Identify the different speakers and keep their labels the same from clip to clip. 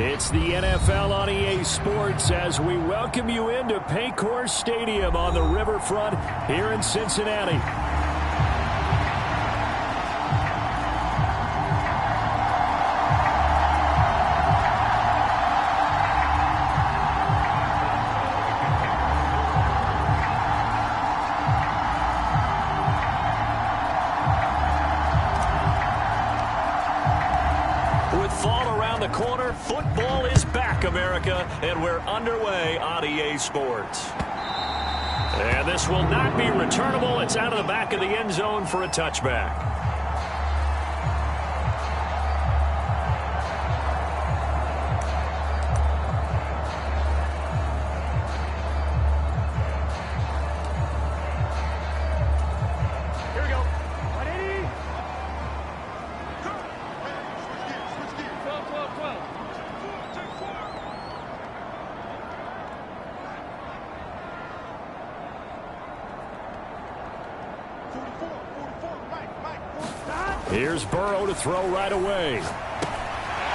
Speaker 1: It's the NFL on EA Sports as we welcome you into Paycor Stadium on the riverfront here in Cincinnati.
Speaker 2: Football is back, America, and we're underway on EA Sports. And this will not be returnable. It's out of the back of the end zone for a touchback.
Speaker 1: Here's Burrow to throw right away.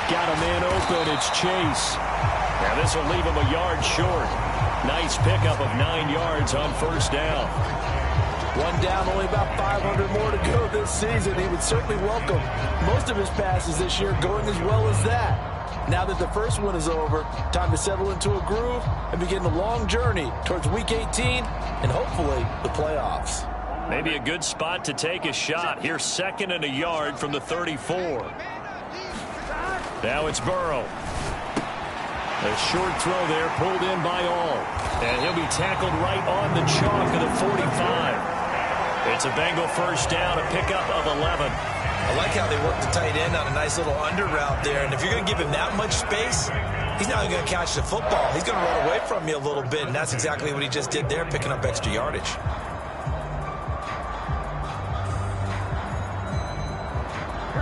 Speaker 1: Got a man open. It's Chase.
Speaker 2: Now this will leave him a yard short. Nice pickup of 9 yards on first down.
Speaker 3: One down, only about 500 more to go this season. He would certainly welcome most of his passes this year going as well as that. Now that the first one is over, time to settle into a groove and begin the long journey towards Week 18 and hopefully the playoffs.
Speaker 2: Maybe a good spot to take a shot. Here, 2nd and a yard from the 34. Now it's Burrow. A short throw there, pulled in by all. And he'll be tackled right on the chalk of the 45. It's a Bengal first down, a pickup of 11.
Speaker 4: I like how they work the tight end on a nice little under route there. And if you're going to give him that much space, he's not going to catch the football. He's going to run away from you a little bit, and that's exactly what he just did there, picking up extra yardage.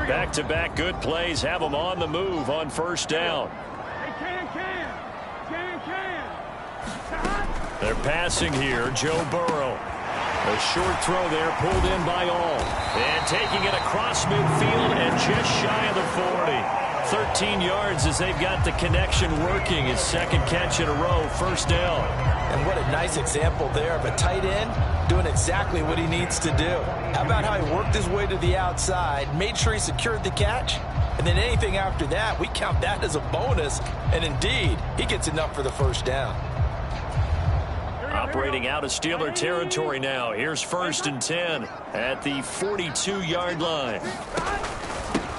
Speaker 2: Back-to-back good plays have them on the move on first down. They're passing here, Joe Burrow. A short throw there, pulled in by all. And taking it across midfield and just shy of the 40. 13 yards as they've got the connection working. His 2nd catch in a row, first down.
Speaker 4: And what a nice example there of a tight end doing exactly what he needs to do. How about how he worked his way to the outside, made sure he secured the catch, and then anything after that, we count that as a bonus. And indeed, he gets enough for the first down.
Speaker 2: Operating out of Steeler territory now. Here's 1st and 10 at the 42-yard line.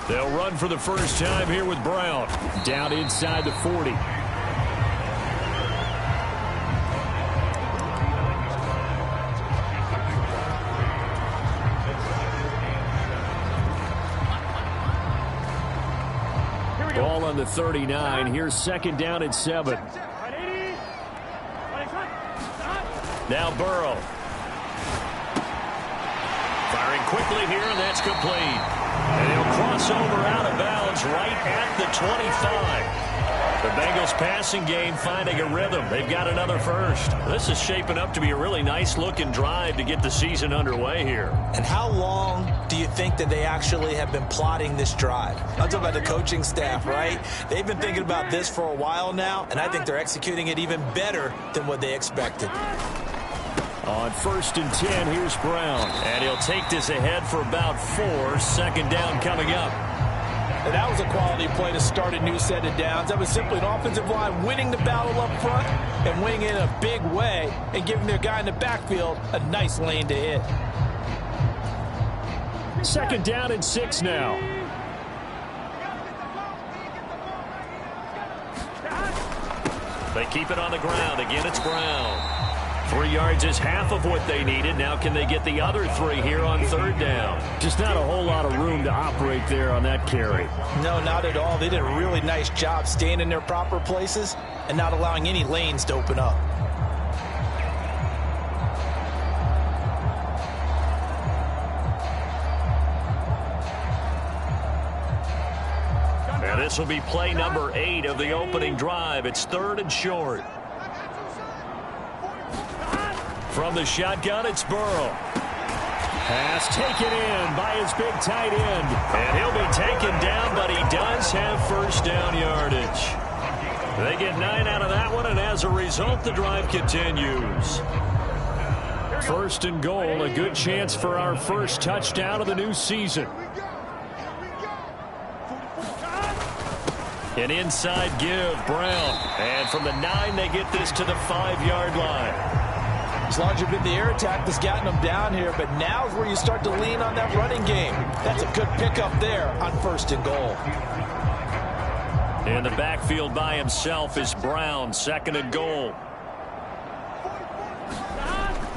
Speaker 2: They'll run for the first time here with Brown.
Speaker 1: Down inside the 40. Ball on the 39. Here's 2nd down and 7.
Speaker 2: Now Burrow. Firing quickly here, and that's complete. And he'll cross over out of bounds right at the 25. The Bengals passing game finding a rhythm. They've got another first. This is shaping up to be a really nice-looking drive to get the season underway here.
Speaker 4: And how long do you think that they actually have been plotting this drive? I'm talking about the coaching staff, right? They've been thinking about this for a while now, and I think they're executing it even better than what they expected.
Speaker 1: On 1st and 10, here's Brown.
Speaker 2: And he'll take this ahead for about 4. 2nd down coming up.
Speaker 3: And that was a quality play to start a new set of downs. That was simply an offensive line winning the battle up front and winning it in a big way and giving their guy in the backfield a nice lane to hit.
Speaker 1: 2nd down and 6 now.
Speaker 2: They keep it on the ground. Again, it's Brown. 3 yards is half of what they needed. Now can they get the other 3 here on 3rd down?
Speaker 1: Just not a whole lot of room to operate there on that carry.
Speaker 4: No, not at all. They did a really nice job staying in their proper places and not allowing any lanes to open up.
Speaker 2: And this will be play number 8 of the opening drive. It's 3rd and short. From the shotgun, it's Burrow.
Speaker 1: Pass taken in by his big tight end.
Speaker 2: And he'll be taken down, but he does have first down yardage. They get 9 out of that one, and as a result, the drive continues.
Speaker 1: First and goal, a good chance for our first touchdown of the new season.
Speaker 2: An inside give, Brown. And from the 9, they get this to the 5-yard line.
Speaker 4: As largely been the air attack that's gotten them down here, but now is where you start to lean on that running game. That's a good pickup there on first and goal.
Speaker 2: In the backfield by himself is Brown, second and goal.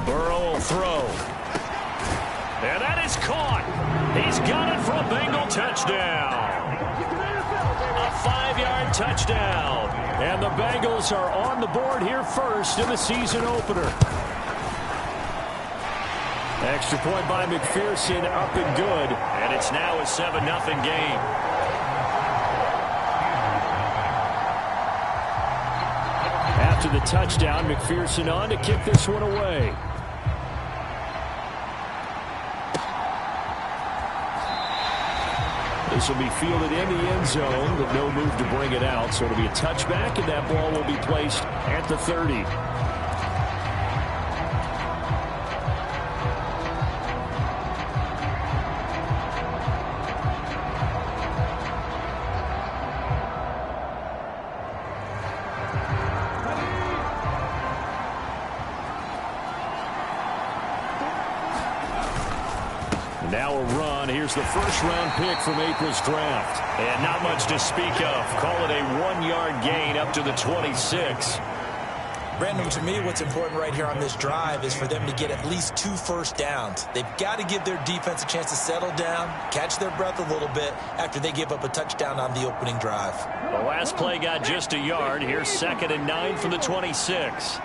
Speaker 2: Burrow will throw. And that is caught. He's got it for a Bengal touchdown. A 5-yard touchdown.
Speaker 1: And the Bengals are on the board here first in the season opener. Extra point by McPherson, up and good.
Speaker 2: And it's now a 7-0 game.
Speaker 1: After the touchdown, McPherson on to kick this one away. This will be fielded in the end zone, but no move to bring it out. So it'll be a touchback, and that ball will be placed at the 30. Now a run. Here's the first-round pick from April's draft.
Speaker 2: And not much to speak of. Call it a 1-yard gain up to the 26.
Speaker 4: Brandon, to me, what's important right here on this drive is for them to get at least 2 first downs. They've got to give their defense a chance to settle down, catch their breath a little bit after they give up a touchdown on the opening drive.
Speaker 2: The last play got just a yard. Here's 2nd and 9 from the 26.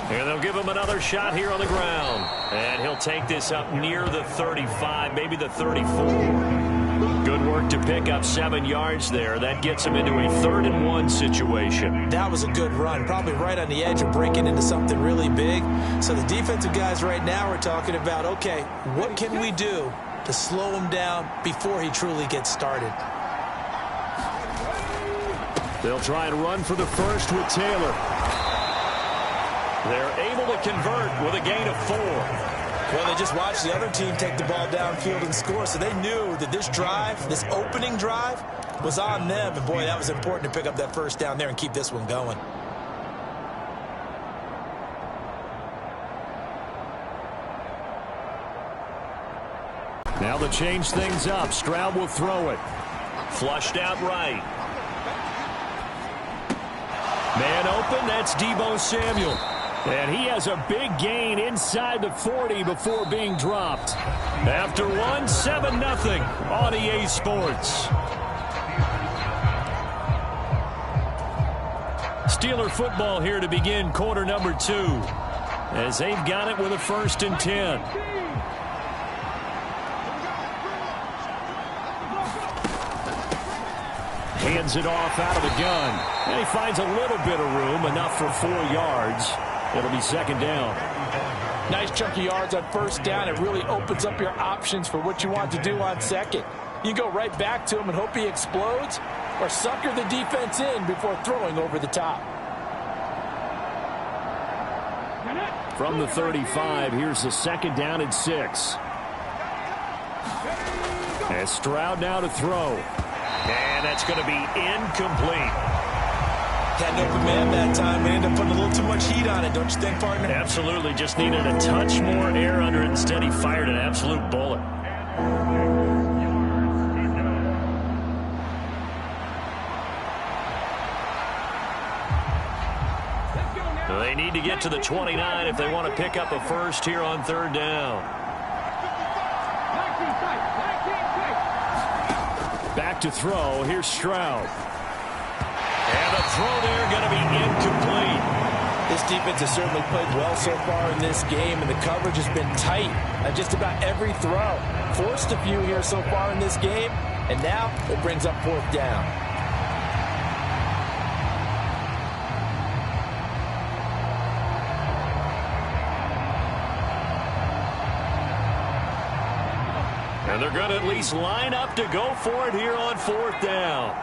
Speaker 2: And they'll give him another shot here on the ground. And he'll take this up near the 35, maybe the 34. Good work to pick up 7 yards there. That gets him into a 3rd and 1 situation.
Speaker 4: That was a good run, probably right on the edge of breaking into something really big. So the defensive guys right now are talking about, okay, what can we do to slow him down before he truly gets started?
Speaker 1: They'll try and run for the first with Taylor.
Speaker 2: They're able to convert with a gain of 4.
Speaker 4: Well, they just watched the other team take the ball downfield and score, so they knew that this drive, this opening drive, was on them. And, boy, that was important to pick up that first down there and keep this one going.
Speaker 1: Now they'll change things up. Stroud will throw it.
Speaker 2: Flushed out right. Man open, that's Deebo Samuel.
Speaker 1: And he has a big gain inside the 40 before being dropped.
Speaker 2: After 1, 7-0 on EA Sports.
Speaker 1: Steeler football here to begin quarter number 2. As they've got it with a 1st and 10. Hands it off out of the gun. And he finds a little bit of room, enough for 4 yards. It'll be 2nd down.
Speaker 5: Nice chunk of yards on 1st down. It really opens up your options for what you want to do on 2nd. You go right back to him and hope he explodes, or sucker the defense in before throwing over the top.
Speaker 1: From the 35, here's the 2nd down and 6. And Stroud now to throw.
Speaker 2: And that's going to be incomplete.
Speaker 4: Had an open man that time. They ended up putting a little too much heat on it, don't you think, partner?
Speaker 2: Absolutely. Just needed a touch more air under it. Instead, he fired an absolute bullet. They need to get to the 29 if they want to pick up a first here on 3rd down.
Speaker 1: Back to throw. Here's Stroud.
Speaker 2: And the throw there going to be incomplete.
Speaker 5: This defense has certainly played well so far in this game, and the coverage has been tight on just about every throw. Forced a few here so far in this game, and now it brings up 4th down.
Speaker 2: And they're going to at least line up to go for it here on 4th down.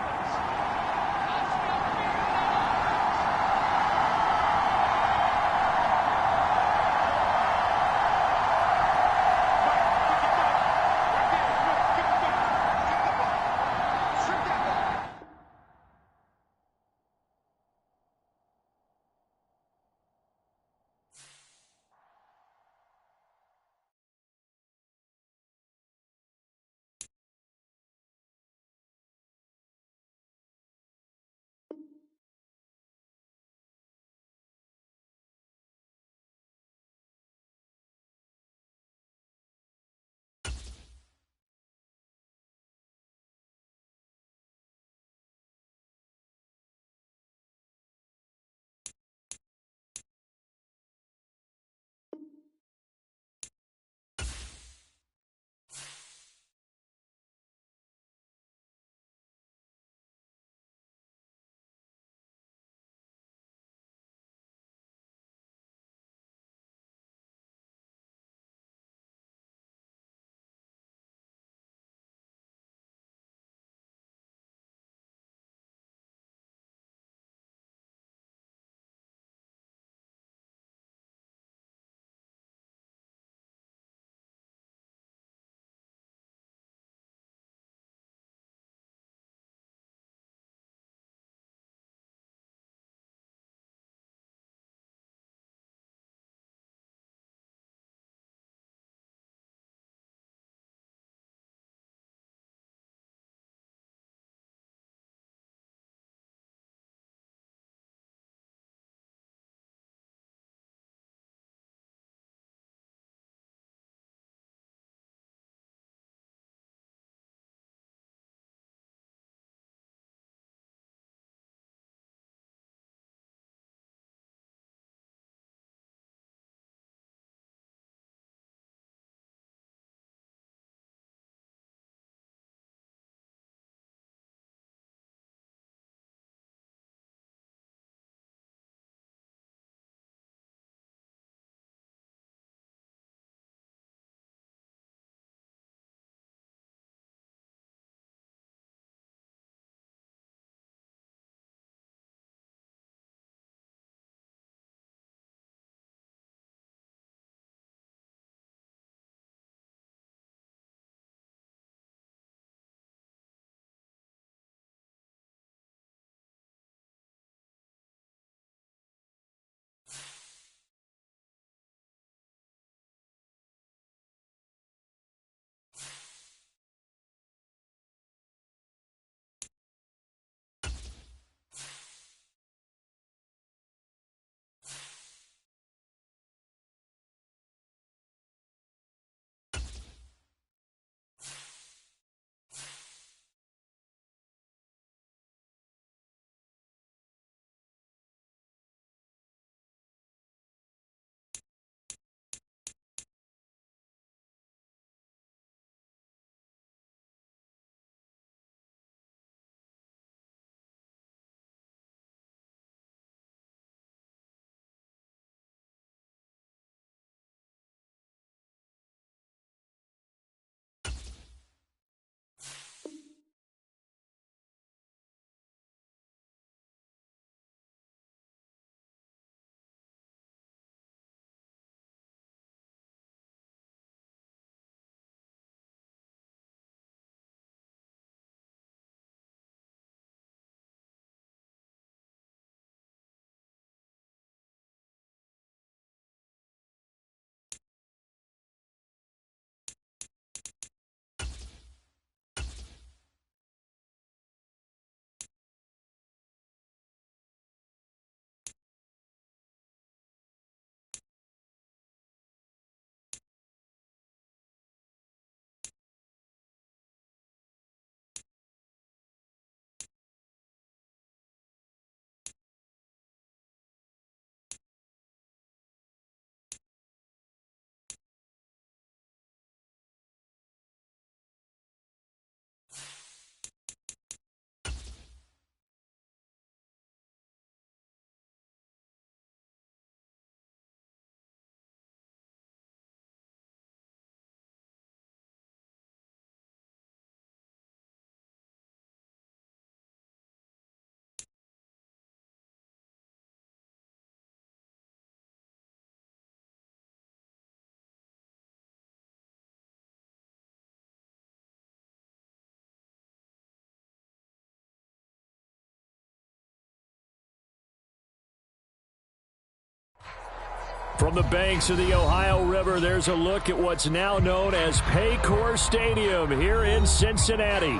Speaker 1: From the banks of the Ohio River, there's a look at what's now known as Paycor Stadium here in Cincinnati.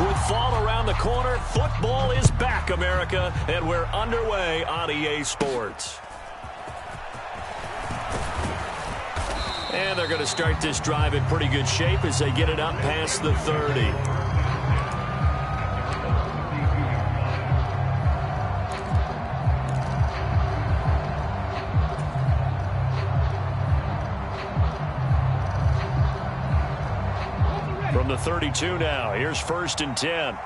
Speaker 2: With fall around the corner, football is back, America, and we're underway on EA Sports. And they're going to start this drive in pretty good shape as they get it up past the 30. From the 32 now, here's 1st and 10.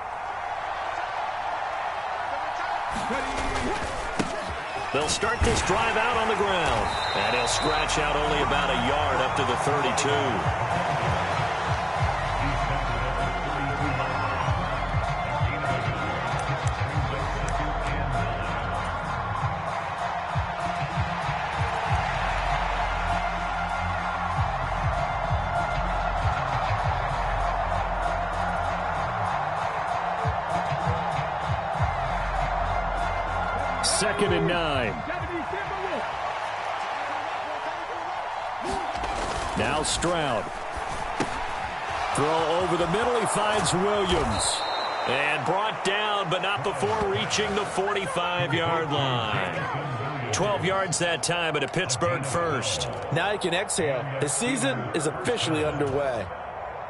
Speaker 2: They'll start this drive out on the ground. And he'll scratch out only about a yard up to the 32.
Speaker 1: Second and 9. Now Stroud. Throw over the middle. He finds Williams.
Speaker 2: And brought down, but not before reaching the 45-yard line. 12 yards that time, and a Pittsburgh first.
Speaker 3: Now he can exhale. His season is officially underway.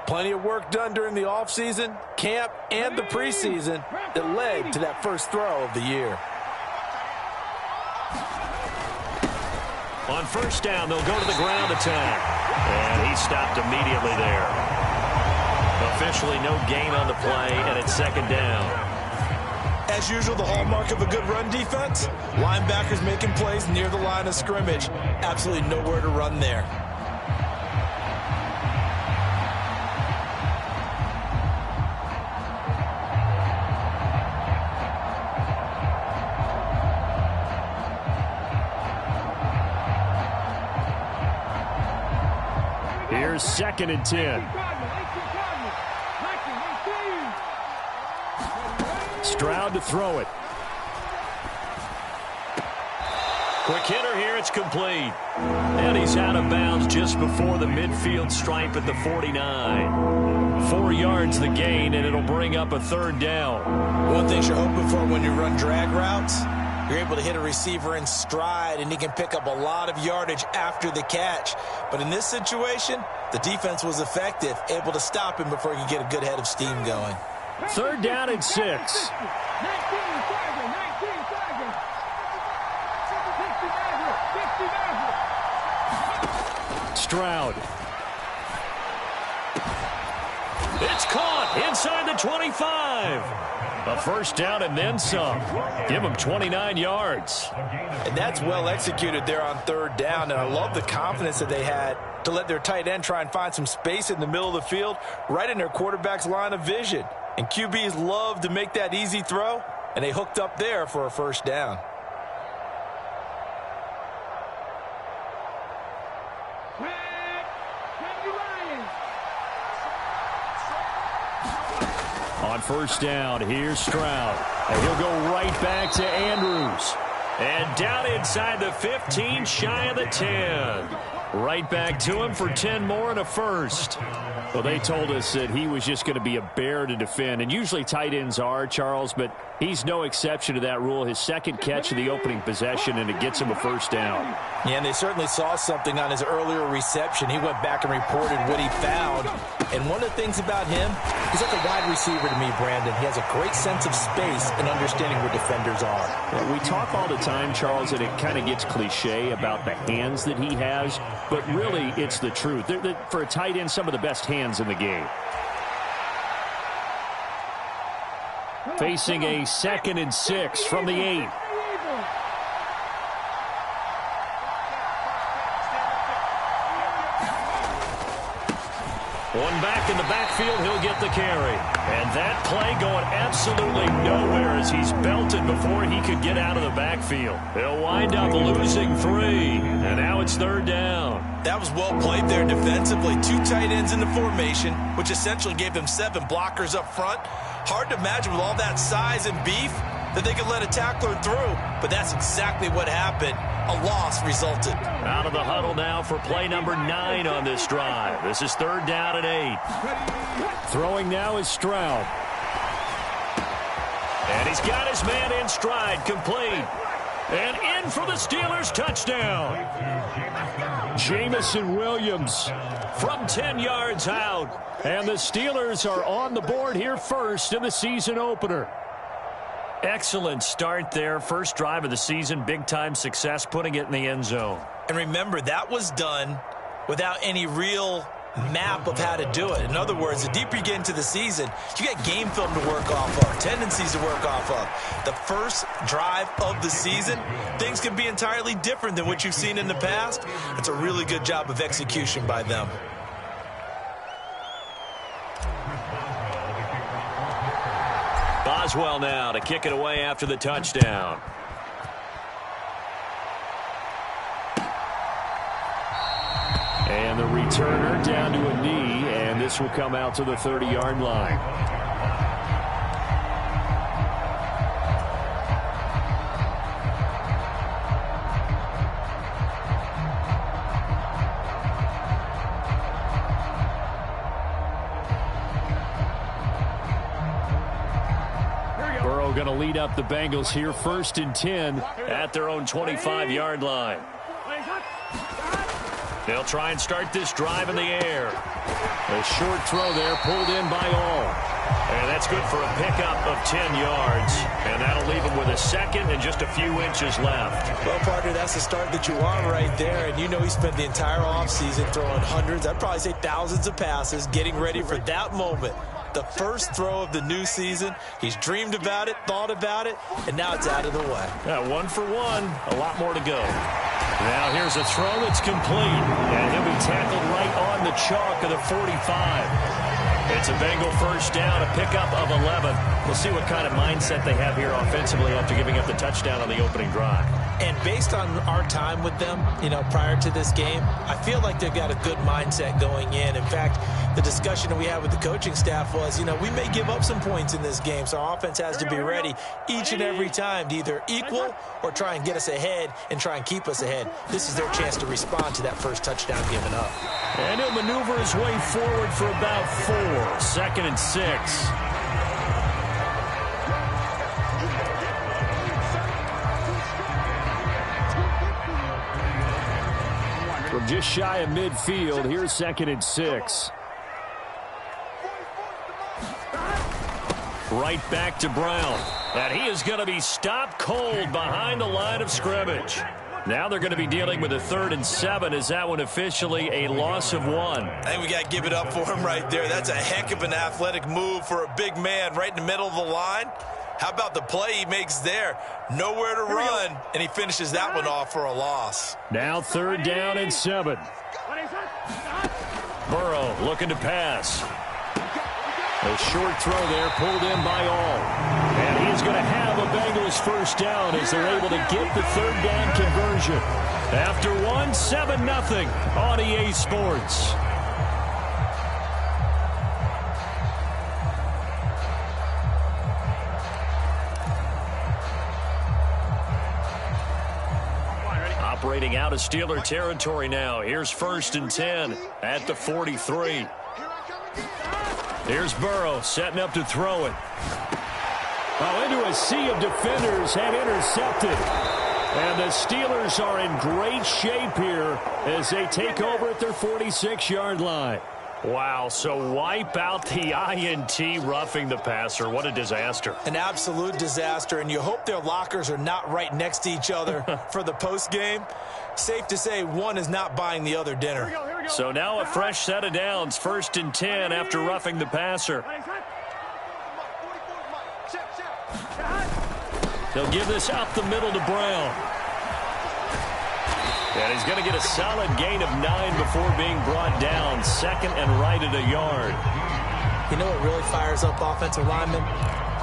Speaker 3: Plenty of work done during the offseason, camp, and the preseason that led to that first throw of the year.
Speaker 2: On 1st down, they'll go to the ground attack. And he stopped immediately there. Officially no gain on the play, and it's 2nd down.
Speaker 4: As usual, the hallmark of a good run defense, linebackers making plays near the line of scrimmage. Absolutely nowhere to run there.
Speaker 1: Here's 2nd and 10. Stroud to throw it.
Speaker 2: Quick hitter here, it's complete. And he's out of bounds just before the midfield stripe at the 49. 4 yards the gain, and it'll bring up a 3rd down.
Speaker 4: One thing you're hoping for when you run drag routes, you're able to hit a receiver in stride, and he can pick up a lot of yardage after the catch. But in this situation, the defense was effective, able to stop him before he could get a good head of steam going.
Speaker 1: 3rd down and 6. Stroud.
Speaker 2: It's caught inside the 25.
Speaker 1: A 1st down and then some. Give him 29 yards.
Speaker 3: And that's well executed there on 3rd down. And I love the confidence that they had to let their tight end try and find some space in the middle of the field, right in their quarterback's line of vision. And QBs love to make that easy throw, and they hooked up there for a 1st down.
Speaker 1: On 1st down, here's Stroud. And he'll go right back to Andrews.
Speaker 2: And down inside the 15, shy of the 10.
Speaker 1: Right back to him for 10 more and a 1st. Well, they told us that he was just going to be a bear to defend. And usually tight ends are, Charles, but he's no exception to that rule. His 2nd catch of the opening possession, and it gets him a 1st down.
Speaker 3: Yeah, and they certainly saw something on his earlier reception. He went back and reported what he found. And one of the things about him, he's like a wide receiver to me, Brandon. He has a great sense of space and understanding where defenders are.
Speaker 1: Yeah, we talk all the time, Charles, and it kind of gets cliche about the hands that he has, but really it's the truth. They're, for a tight end, some of the best hands in the game. Facing a 2nd and 6 from the 8.
Speaker 2: One back in the backfield, he'll get the carry. And that play going absolutely nowhere as he's belted before he could get out of the backfield. He'll wind up losing 3, and now it's 3rd down.
Speaker 4: That was well played there defensively. 2 tight ends in the formation, which essentially gave them 7 blockers up front. Hard to imagine with all that size and beef that they could let a tackler through, but that's exactly what happened. A loss resulted.
Speaker 2: Out of the huddle now for play number 9 on this drive. This is 3rd down and 8.
Speaker 1: Throwing now is Stroud.
Speaker 2: And he's got his man in stride, complete. And in for the Steelers, touchdown.
Speaker 1: Jamison Williams
Speaker 2: From 10 yards out.
Speaker 1: and the Steelers are on the board here first in the season opener.
Speaker 2: Excellent start there. First drive of the season, big-time success, putting it in the end zone.
Speaker 4: And remember, that was done without any real map of how to do it. In other words, the deeper you get into the season, you got game film to work off of, tendencies to work off of. The first drive of the season, things can be entirely different than what you've seen in the past. It's a really good job of execution by them.
Speaker 2: Boswell now to kick it away after the touchdown.
Speaker 1: And the returner down to a knee, and this will come out to the 30-yard line. Burrow going to lead up the Bengals here, 1st and 10
Speaker 2: at their own 25-yard line. They'll try and start this drive in the air.
Speaker 1: A short throw there, pulled in by all.
Speaker 2: And that's good for a pickup of 10 yards. And that'll leave him with a second and just a few inches left.
Speaker 4: Well, partner, that's the start that you want right there. And you know he spent the entire offseason throwing hundreds, I'd probably say thousands of passes, getting ready for that moment. The first throw of the new season. He's dreamed about it, thought about it, and now it's out of the way.
Speaker 2: Yeah, 1 for 1. A lot more to go.
Speaker 1: Now here's a throw that's complete. And he'll be tackled right on the chalk of the 45.
Speaker 2: It's a Bengal first down, a pickup of 11.
Speaker 1: We'll see what kind of mindset they have here offensively after giving up the touchdown on the opening drive.
Speaker 4: And based on our time with them, prior to this game, I feel like they've got a good mindset going in. In fact, the discussion that we had with the coaching staff was, we may give up some points in this game, so our offense has to be ready each and every time to either equal or try and get us ahead and try and keep us ahead. This is their chance to respond to that first touchdown given up.
Speaker 1: And he'll maneuver his way forward for about 4. 2nd and 6. From just shy of midfield, here's 2nd and 6.
Speaker 2: Right back to Brown. And he is going to be stopped cold behind the line of scrimmage. Now they're going to be dealing with a 3rd and 7. Is that one officially a loss of 1?
Speaker 4: I think we got to give it up for him right there. That's a heck of an athletic move for a big man right in the middle of the line. How about the play he makes there? Nowhere to run, and he finishes that one off for a loss.
Speaker 1: Now 3rd down and 7.
Speaker 2: Burrow looking to pass.
Speaker 1: A short throw there, pulled in by all. And he's going to have a Bengals first down as they're able to get the 3rd down conversion. After 1, 7-0 on EA Sports.
Speaker 2: Operating out of Steeler territory now. Here's 1st and 10 at the 43. Here's Burrow setting up to throw it.
Speaker 1: Into a sea of defenders and intercepted. And the Steelers are in great shape here as they take over at their 46-yard line.
Speaker 2: Wow, so wipe out the INT roughing the passer. What a disaster.
Speaker 4: An absolute disaster, and you hope their lockers are not right next to each other for the postgame. Safe to say one is not buying the other dinner.
Speaker 2: So now a fresh set of downs, 1st and 10 after roughing the passer.
Speaker 1: They'll give this up the middle to Brown.
Speaker 2: And he's going to get a solid gain of 9 before being brought down. 2nd and right at a yard.
Speaker 4: You know what really fires up offensive linemen?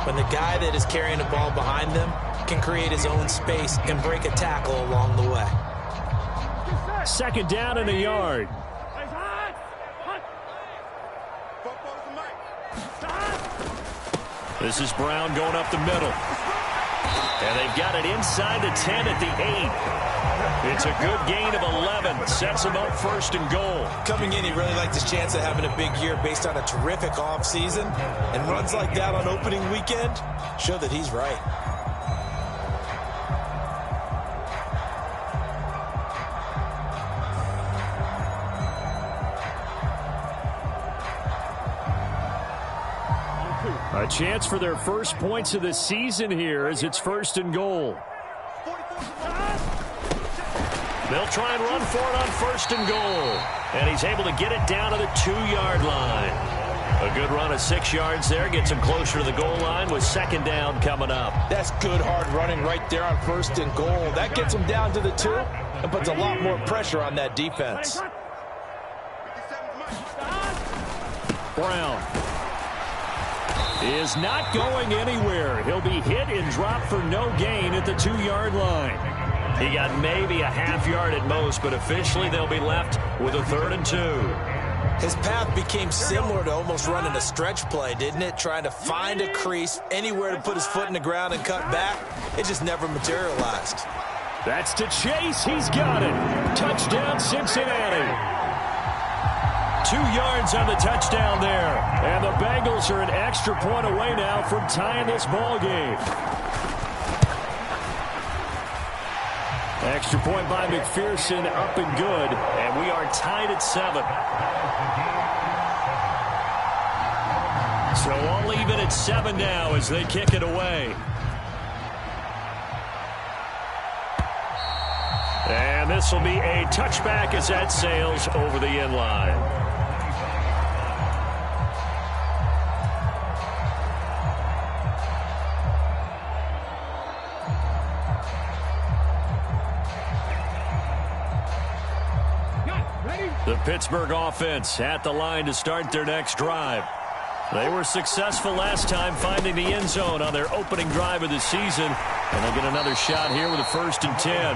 Speaker 4: When the guy that is carrying the ball behind them can create his own space and break a tackle along the way.
Speaker 1: Second down and a yard. This is Brown going up the middle. And they've got it inside the 10 at the 8. It's a good gain of 11. Sets them up first and goal.
Speaker 4: Coming in, he really liked his chance of having a big year based on a terrific offseason. And runs like that on opening weekend show that he's right.
Speaker 1: A chance for their first points of the season here as it's first and goal.
Speaker 2: They'll try and run for it on first and goal. And he's able to get it down to the 2-yard line. A good run of 6 yards there. Gets him closer to the goal line with second down coming up.
Speaker 5: That's good hard running right there on first and goal. That gets him down to the 2 and puts a lot more pressure on that defense.
Speaker 1: Brown is not going anywhere. He'll be hit and dropped for no gain at the 2-yard line.
Speaker 2: He got maybe a half yard at most, but officially they'll be left with a 3rd and 2.
Speaker 4: His path became similar to almost running a stretch play, didn't it? Trying to find a crease, anywhere to put his foot in the ground and cut back. It just never materialized.
Speaker 1: That's to Chase. He's got it. Touchdown, Cincinnati. 2 yards on the touchdown there. And the Bengals are an extra point away now from tying this ball game. Extra point by McPherson, up and good.
Speaker 2: And we are tied at 7. So all even at 7 now as they kick it away. And this will be a touchback as that sails over the end line. The Pittsburgh offense at the line to start their next drive. They were successful last time finding the end zone on their opening drive of the season. And they'll get another shot here with a 1st and 10.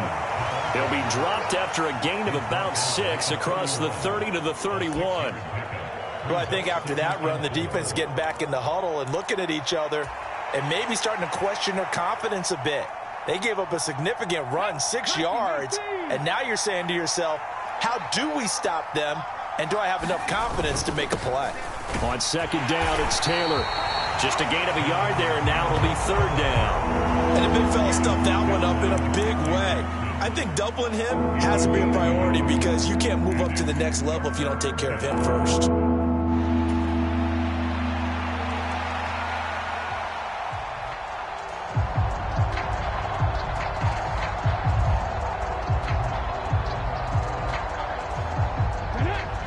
Speaker 2: They'll be dropped after a gain of about 6 across the 30 to the 31.
Speaker 4: Well, I think after that run, the defense is getting back in the huddle and looking at each other and maybe starting to question their confidence a bit. They gave up a significant run, 6 yards, and now you're saying to yourself, how do we stop them, and do I have enough confidence to make a play?
Speaker 1: On second down, it's Taylor.
Speaker 2: Just a gain of a yard there, and now it'll be 3rd down.
Speaker 4: And the big fella stuffed that one up in a big way. I think doubling him has to be a priority because you can't move up to the next level if you don't take care of him first.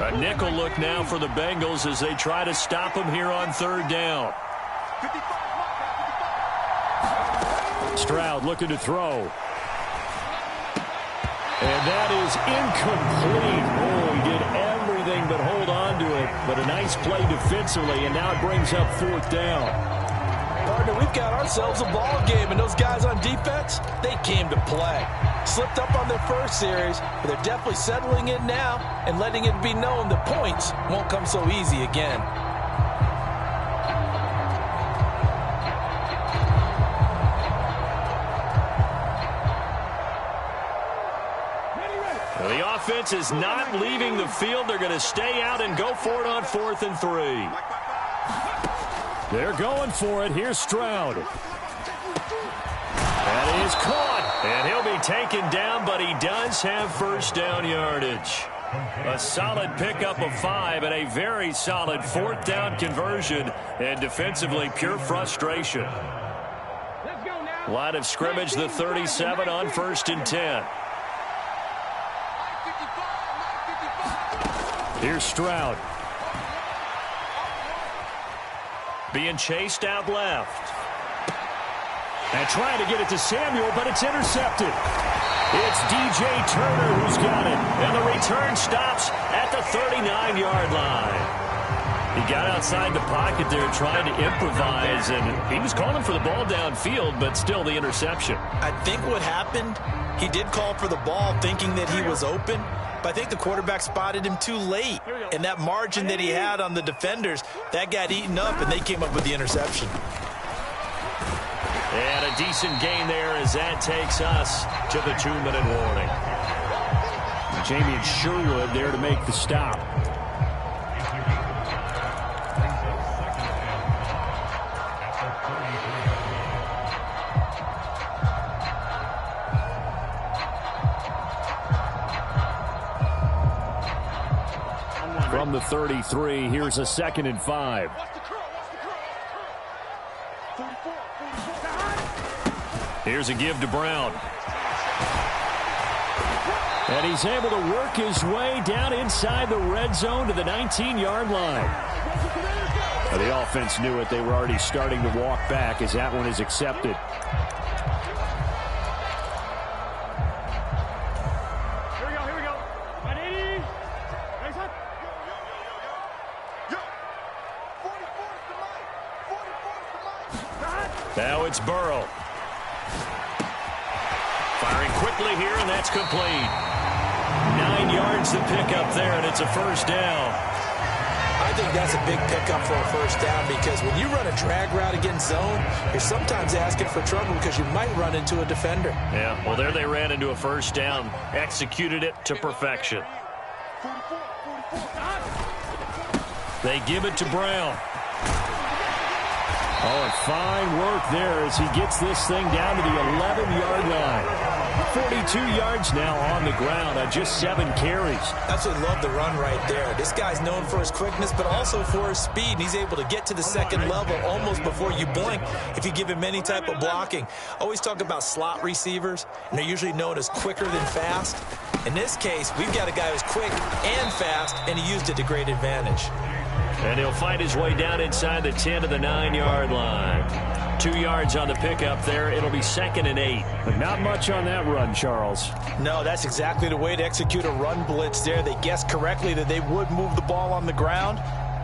Speaker 2: A nickel look now for the Bengals as they try to stop him here on 3rd down.
Speaker 1: Stroud looking to throw. And that is incomplete. Oh, he did everything but hold on to it. But a nice play defensively, and now it brings up 4th down.
Speaker 5: Partner, we've got ourselves a ball game, and those guys on defense, they came to play. Slipped up on their first series, but they're definitely settling in now and letting it be known that points won't come so easy again.
Speaker 2: The offense is not leaving the field. They're going to stay out and go for it on 4th and 3.
Speaker 1: They're going for it. Here's Stroud.
Speaker 2: That is caught. And he'll be taken down, but he does have 1st down yardage. A solid pickup of 5 and a very solid 4th down conversion. And defensively, pure frustration. Line of scrimmage, the 37 on 1st and 10.
Speaker 1: Here's Stroud.
Speaker 2: Being chased out left.
Speaker 1: And trying to get it to Samuel, but it's intercepted. It's DJ Turner who's got it.
Speaker 2: And the return stops at the 39-yard line. He got outside the pocket there trying to improvise, and he was calling for the ball downfield, but still the interception.
Speaker 4: I think what happened, he did call for the ball thinking that he was open, but I think the quarterback spotted him too late. And that margin that he had on the defenders, that got eaten up, and they came up with the interception.
Speaker 2: And a decent gain there as that takes us to the 2-minute warning.
Speaker 1: Jamie Sherwood there to make the stop. From the 33, here's a 2nd and 5.
Speaker 2: Here's a give to Brown.
Speaker 1: And he's able to work his way down inside the red zone to the 19-yard line. Now, the offense knew it. They were already starting to walk back as that one is accepted.
Speaker 6: Here we go. 180. Nice up.
Speaker 2: Now it's Burrow. Firing quickly here, and that's complete. 9 yards to pick up there, and it's a first down.
Speaker 4: I think that's a big pickup for a first down because when you run a drag route against zone, you're sometimes asking for trouble because you might run into a defender.
Speaker 2: Yeah, well, there they ran into a first down. Executed it to perfection. They give it to Brown.
Speaker 1: Oh, and fine work there as he gets this thing down to the 11-yard line. 42 yards now on the ground on just 7 carries.
Speaker 4: Absolutely love the run right there. This guy's known for his quickness, but also for his speed. And he's able to get to the second level almost before you blink if you give him any type of blocking. Always talk about slot receivers, and they're usually known as quicker than fast. In this case, we've got a guy who's quick and fast, and he used it to great advantage.
Speaker 2: And he'll find his way down inside the 10 to the 9-yard line. 2 yards on the pickup there. It'll be 2nd and 8.
Speaker 1: But not much on that run, Charles.
Speaker 4: No, that's exactly the way to execute a run blitz there. They guessed correctly that they would move the ball on the ground,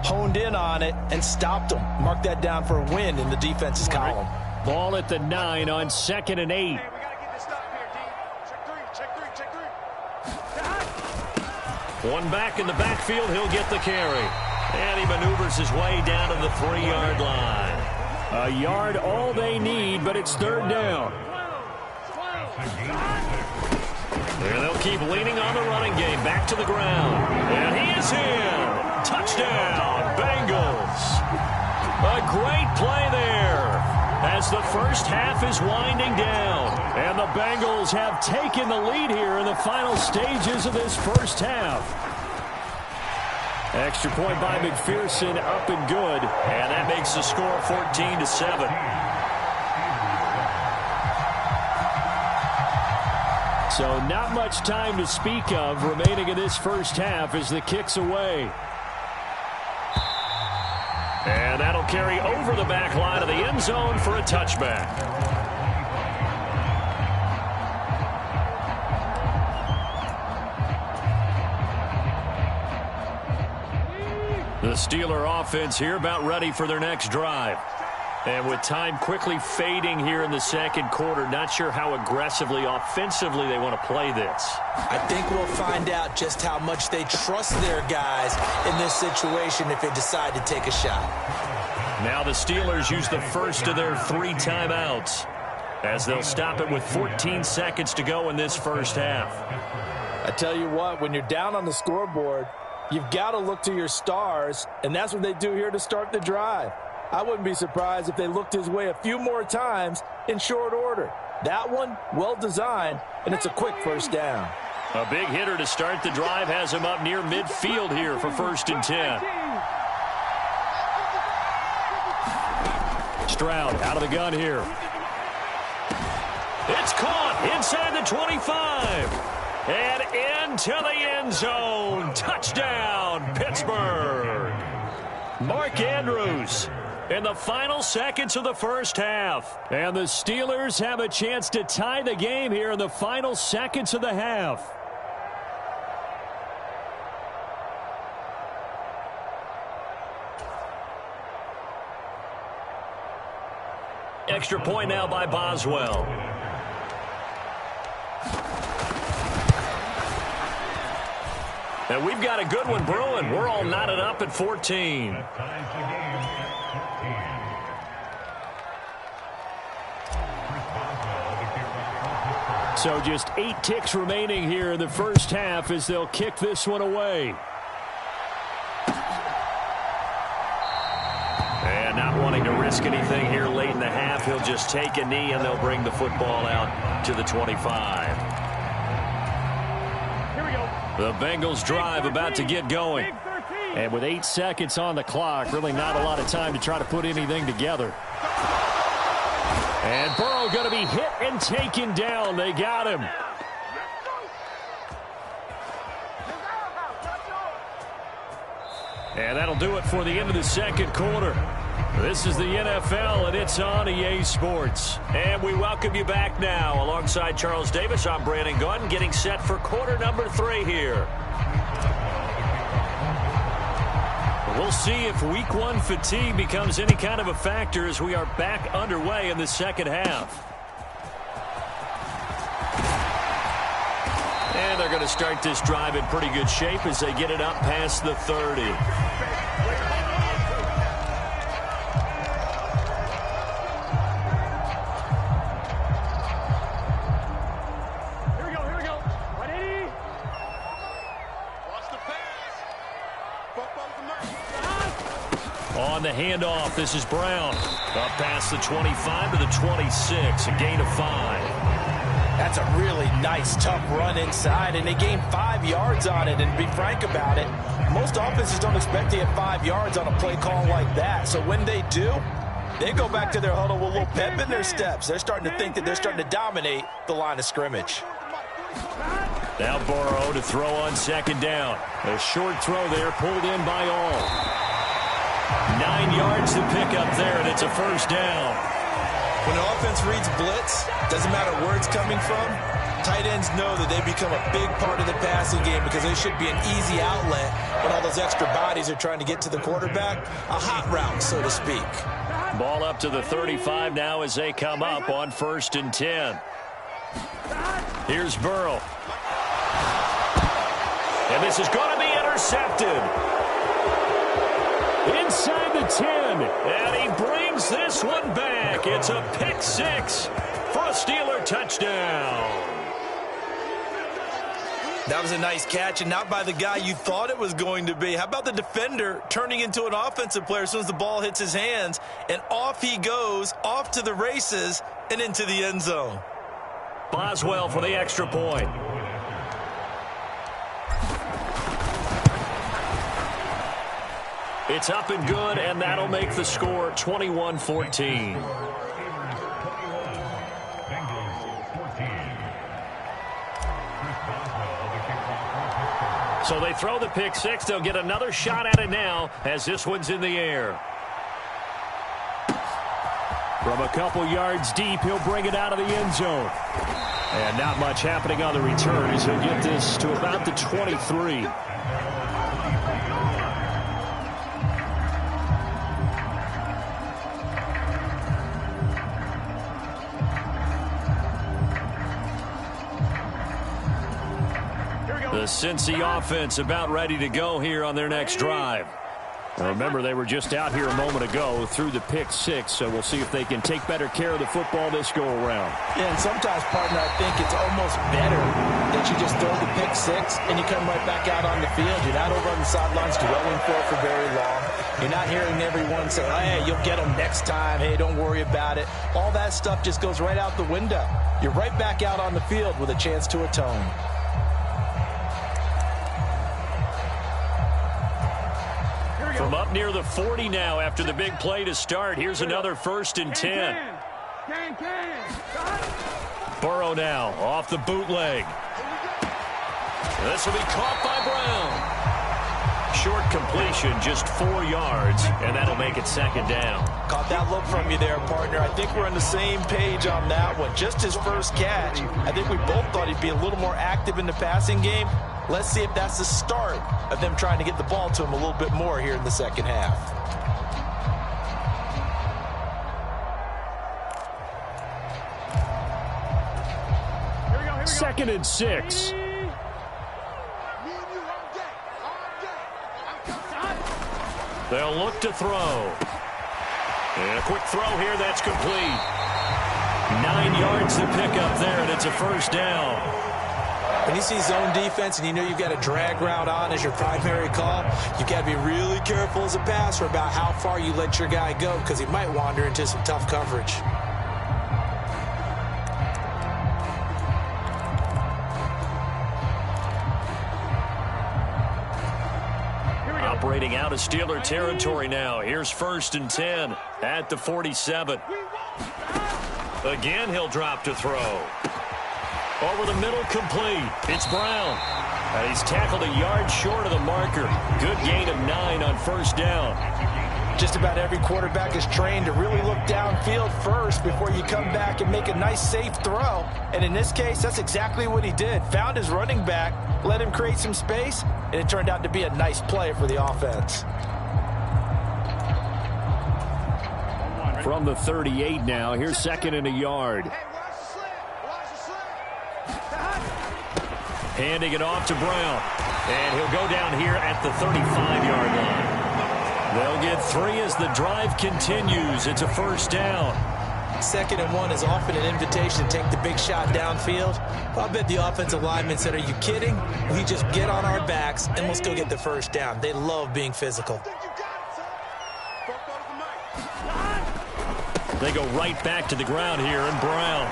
Speaker 4: honed in on it, and stopped them. Mark that down for a win in the defense's column.
Speaker 1: Ball at the 9 on 2nd and 8.
Speaker 6: Hey, we got to get this stop here, D. Check three.
Speaker 2: One back in the backfield. He'll get the carry. And he maneuvers his way down to the 3-yard line.
Speaker 1: A yard all they need, but it's 3rd down.
Speaker 2: There they'll keep leaning on the running game. Back to the ground. And he is in. Touchdown, Bengals. A great play there as the first half is winding down. And the Bengals have taken the lead here in the final stages of this first half. Extra point by McPherson, up and good. And that makes the score 14-7.
Speaker 1: So not much time to speak of remaining in this first half as the kick's away.
Speaker 2: And that'll carry over the back line of the end zone for a touchback. The Steeler offense here about ready for their next drive. And with time quickly fading here in the second quarter, not sure how aggressively, offensively they want to play this.
Speaker 4: I think we'll find out just how much they trust their guys in this situation if they decide to take a shot.
Speaker 2: Now the Steelers use the first of their 3 timeouts as they'll stop it with 14 seconds to go in this first half.
Speaker 5: I tell you what, when you're down on the scoreboard, you've got to look to your stars, and that's what they do here to start the drive. I wouldn't be surprised if they looked his way a few more times in short order. That one, well designed, and it's a quick first down.
Speaker 2: A big hitter to start the drive has him up near midfield here for 1st and 10.
Speaker 1: Stroud out of the gun here.
Speaker 2: It's caught inside the 25. And into the end zone. Touchdown, Pittsburgh. Mark Andrews in the final seconds of the first half.
Speaker 1: And the Steelers have a chance to tie the game here in the final seconds of the half.
Speaker 2: Extra point now by Boswell. And we've got a good one brewing. We're all knotted up at 14.
Speaker 1: So just 8 ticks remaining here in the first half as they'll kick this one away.
Speaker 2: And not wanting to risk anything here late in the half, he'll just take a knee and they'll bring the football out to the 25.
Speaker 6: Here we go.
Speaker 2: The Bengals drive about to get going.
Speaker 1: And with 8 seconds on the clock, really not a lot of time to try to put anything together. And Burrow going to be hit and taken down. They got him. And that'll do it for the end of the second quarter. This is the NFL, and it's on EA Sports.
Speaker 2: And we welcome you back now. Alongside Charles Davis, I'm Brandon Gaudin, getting set for quarter number 3 here. We'll see if week 1 fatigue becomes any kind of a factor as we are back underway in the second half. And they're going to start this drive in pretty good shape as they get it up past the 30. On the handoff, this is Brown. Up past the 25 to the 26, a gain of 5.
Speaker 4: That's a really nice, tough run inside, and they gained 5 yards on it. And to be frank about it, most offenses don't expect to get 5 yards on a play call like that. So when they do, they go back to their huddle with a little pep in their steps. They're starting to think that they're starting to dominate the line of scrimmage.
Speaker 2: Now Burrow to throw on second down.
Speaker 1: A short throw there, pulled in by all.
Speaker 2: 9 yards to pick up there, and it's a first down.
Speaker 4: When an offense reads blitz, doesn't matter where it's coming from, tight ends know that they become a big part of the passing game because they should be an easy outlet when all those extra bodies are trying to get to the quarterback. A hot route, so to speak.
Speaker 2: Ball up to the 35 now as they come up on 1st and 10. Here's Burrow. And this is going to be intercepted.
Speaker 1: Inside the 10.
Speaker 2: And he brings this one back. It's a pick 6 for a Steeler touchdown.
Speaker 4: That was a nice catch, and not by the guy you thought it was going to be. How about the defender turning into an offensive player as soon as the ball hits his hands, and off he goes, off to the races, and into the end zone.
Speaker 2: Boswell for the extra point. It's up and good, and that'll make the score 21-14. So they throw the pick 6. They'll get another shot at it now as this one's in the air.
Speaker 1: From a couple yards deep, he'll bring it out of the end zone. And not much happening on the return as he'll get this to about the 23. The
Speaker 2: Cincy offense about ready to go here on their next drive.
Speaker 1: Now remember, they were just out here a moment ago through the pick 6, so we'll see if they can take better care of the football this go-around.
Speaker 5: Yeah, and sometimes, partner, I think it's almost better that you just throw the pick 6 and you come right back out on the field. You're not over on the sidelines dwelling for very long. You're not hearing everyone say, oh, hey, you'll get them next time. Hey, don't worry about it. All that stuff just goes right out the window. You're right back out on the field with a chance to atone.
Speaker 2: From up near the 40 now after the big play to start. Here's another 1st and 10. Burrow now off the bootleg. This will be caught by Brown. Short completion, just 4 yards, and that'll make it 2nd down.
Speaker 4: Caught that look from you there, partner. I think we're on the same page on that one. Just his first catch. I think we both thought he'd be a little more active in the passing game. Let's see if that's the start of them trying to get the ball to him a little bit more here in the second half.
Speaker 1: 2nd and 6.
Speaker 2: They'll look to throw. And a quick throw here, that's complete. 9 yards to pick up there, and it's a first down.
Speaker 4: When you see zone defense and you know you've got a drag route on as your primary call, you've got to be really careful as a passer about how far you let your guy go because he might wander into some tough coverage.
Speaker 2: Operating out of Steeler territory now. Here's 1st and 10 at the 47. Again, he'll drop to throw. Over the middle, complete. It's Brown. And he's tackled a yard short of the marker. Good gain of 9 on 1st down.
Speaker 4: Just about every quarterback is trained to really look downfield first before you come back and make a nice, safe throw. And in this case, that's exactly what he did. Found his running back, let him create some space, and it turned out to be a nice play for the offense.
Speaker 1: From the 38 now, here's 2nd and a yard.
Speaker 2: Handing it off to Brown. And he'll go down here at the 35-yard line. They'll get 3 as the drive continues. It's a first down.
Speaker 4: 2nd and 1 is often an invitation to take the big shot downfield. I'll bet the offensive lineman said, are you kidding? We just get on our backs and let's go get the first down. They love being physical.
Speaker 2: They go right back to the ground here, and Brown.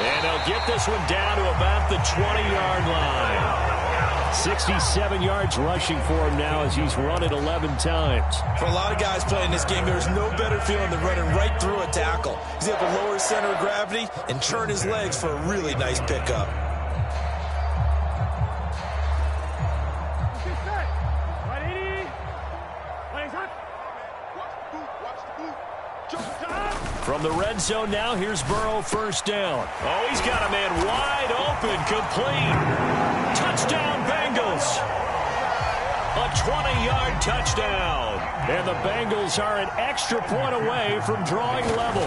Speaker 2: And they'll get this one down to about the 20-yard line.
Speaker 1: 67 yards rushing for him now as he's run it 11 times.
Speaker 4: For a lot of guys playing this game, there's no better feeling than running right through a tackle. He's able to lower his center of gravity and turn his legs for a really nice pickup.
Speaker 2: From the red zone now, here's Burrow, first down. Oh, he's got a man wide open, complete. Touchdown, Bengals. A 20-yard touchdown.
Speaker 1: And the Bengals are an extra point away from drawing level.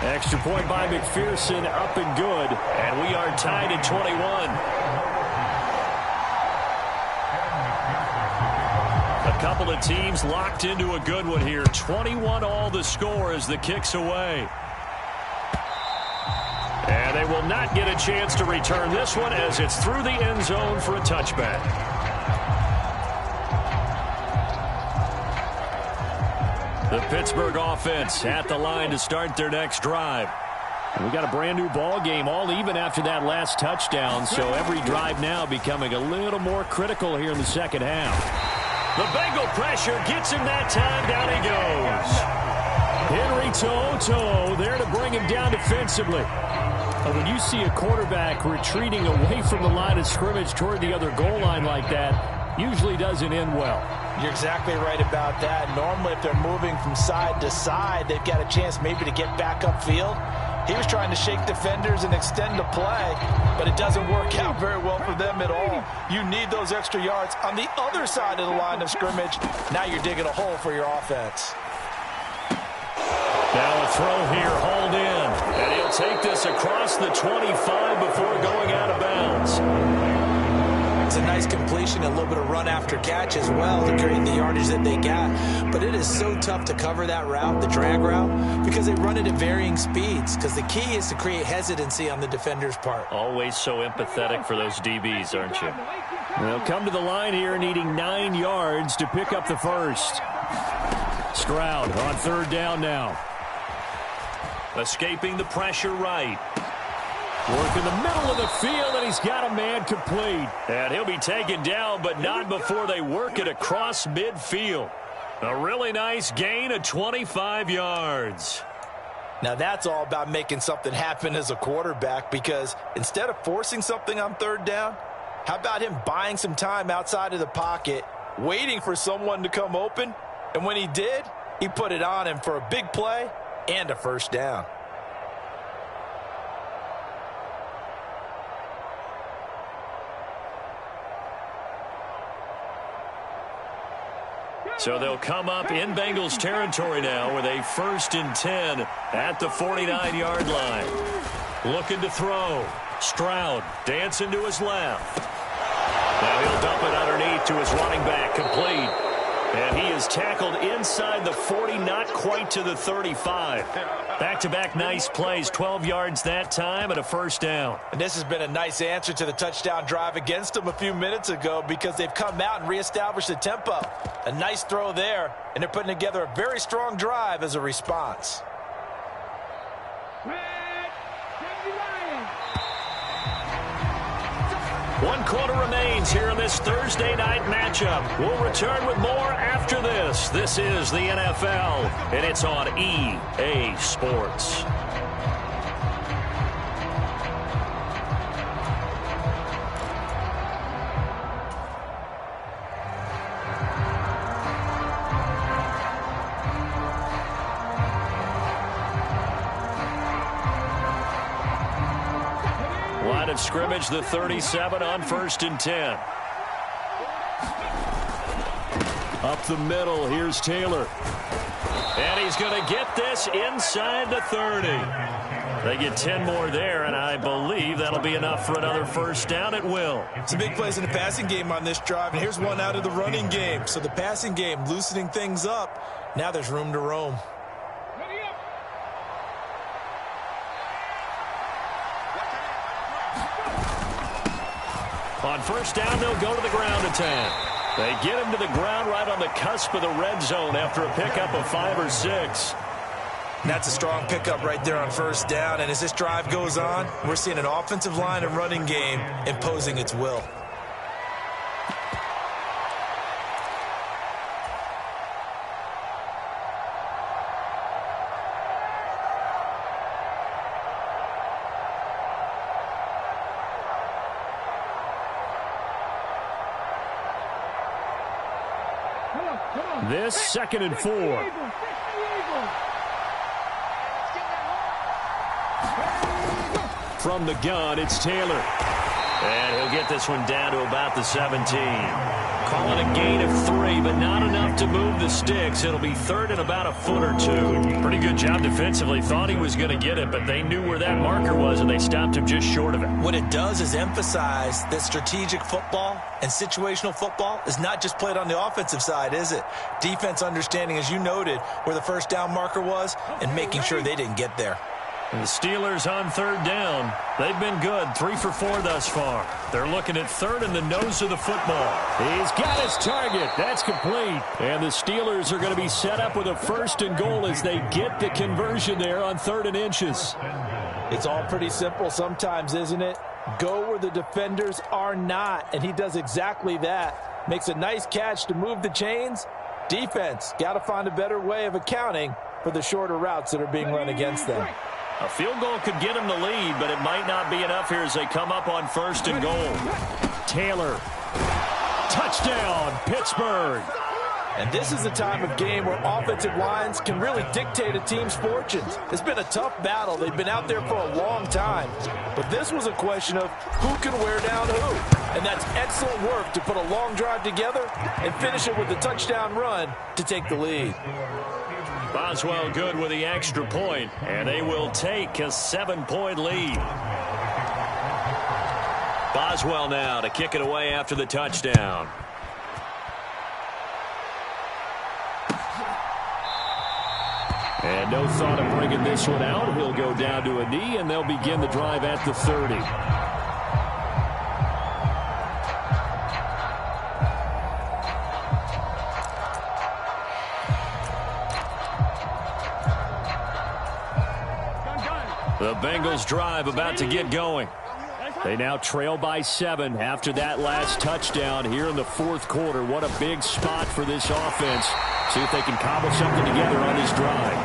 Speaker 1: Extra point by McPherson, up and good.
Speaker 2: And we are tied at 21. A couple of teams locked into a good one here. 21 all the score as the kick's away. And they will not get a chance to return this one as it's through the end zone for a touchback. The Pittsburgh offense at the line to start their next drive.
Speaker 1: And we got a brand new ball game, all even after that last touchdown. So every drive now becoming a little more critical here in the second half.
Speaker 2: The Bengal pressure gets him that time. Down he goes.
Speaker 1: Henry To'oTo'o there to bring him down defensively. But when you see a quarterback retreating away from the line of scrimmage toward the other goal line like that, usually doesn't end well.
Speaker 4: You're exactly right about that. Normally, if they're moving from side to side, they've got a chance maybe to get back upfield. He was trying to shake defenders and extend the play, but it doesn't work out very well for them at all. You need those extra yards on the other side of the line of scrimmage. Now you're digging a hole for your offense.
Speaker 2: Now a throw here, hauled in. And he'll take this across the 25 before going out of bounds.
Speaker 4: It's a nice completion, a little bit of run after catch as well to create the yardage that they got. But it is so tough to cover that route, the drag route, because they run it at varying speeds. Because the key is to create hesitancy on the defender's part.
Speaker 2: Always so empathetic for those DBs, aren't you?
Speaker 1: They'll come to the line here needing 9 yards to pick up the first. Stroud on 3rd down now.
Speaker 2: Escaping the pressure right.
Speaker 1: Work in the middle of the field, and he's got a man complete.
Speaker 2: And he'll be taken down, but not before they work it across midfield. A really nice gain of 25 yards.
Speaker 4: Now that's all about making something happen as a quarterback, because instead of forcing something on 3rd down, how about him buying some time outside of the pocket, waiting for someone to come open, and when he did, he put it on him for a big play and a first down.
Speaker 2: So they'll come up in Bengals territory now with a 1st and 10 at the 49-yard line. Looking to throw. Stroud dancing to his left. Now he'll dump it underneath to his running back, complete. And he is tackled inside the 40, not quite to the 35. Back-to-back nice plays, 12 yards that time and a 1st down.
Speaker 4: And this has been a nice answer to the touchdown drive against them a few minutes ago because they've come out and reestablished the tempo. A nice throw there, and they're putting together a very strong drive as a response.
Speaker 2: One quarter remains here in this Thursday night matchup. We'll return with more after this. This is the NFL, and it's on EA Sports. Line of scrimmage, the 37 on 1st and 10. Up the middle, here's Taylor. And he's going to get this inside the 30. They get 10 more there, and I believe that'll be enough for another 1st down. It will.
Speaker 4: Some big plays in the passing game on this drive, and here's one out of the running game. So the passing game loosening things up. Now there's room to roam.
Speaker 2: On 1st down, they'll go to the ground attack. They get him to the ground right on the cusp of the red zone after a pickup of 5 or 6.
Speaker 4: And that's a strong pickup right there on 1st down. And as this drive goes on, we're seeing an offensive line and running game imposing its will.
Speaker 2: This 2nd and 4. From the gun, it's Taylor. And he'll get this one down to about the 17. Call it a gain of 3, but not enough to move the sticks. It'll be 3rd and about a foot or 2. Pretty good job defensively. Thought he was going to get it, but they knew where that marker was, and they stopped him just short of it.
Speaker 4: What it does is emphasize that strategic football and situational football is not just played on the offensive side, is it? Defense understanding, as you noted, where the 1st down marker was and making sure they didn't get there.
Speaker 2: And the Steelers on 3rd down. They've been good, 3 for 4 thus far. They're looking at 3rd in the nose of the football.
Speaker 1: He's got his target. That's complete. And the Steelers are going to be set up with a 1st and goal as they get the conversion there on 3rd and inches.
Speaker 5: It's all pretty simple sometimes, isn't it? Go where the defenders are not, and he does exactly that. Makes a nice catch to move the chains. Defense got to find a better way of accounting for the shorter routes that are being run against them.
Speaker 2: A field goal could get them the lead, but it might not be enough here as they come up on 1st and goal.
Speaker 1: Taylor. Touchdown, Pittsburgh.
Speaker 5: And this is the time of game where offensive lines can really dictate a team's fortunes. It's been a tough battle. They've been out there for a long time. But this was a question of who can wear down who. And that's excellent work to put a long drive together and finish it with a touchdown run to take the lead.
Speaker 2: Boswell good with the extra point, and they will take a 7-point lead. Boswell now to kick it away after the touchdown. And no thought of bringing this one out. He'll go down to a knee, and they'll begin the drive at the 30. The Bengals drive about to get going. They now trail by 7 after that last touchdown here in the 4th quarter. What a big spot for this offense. See if they can cobble something together on this drive.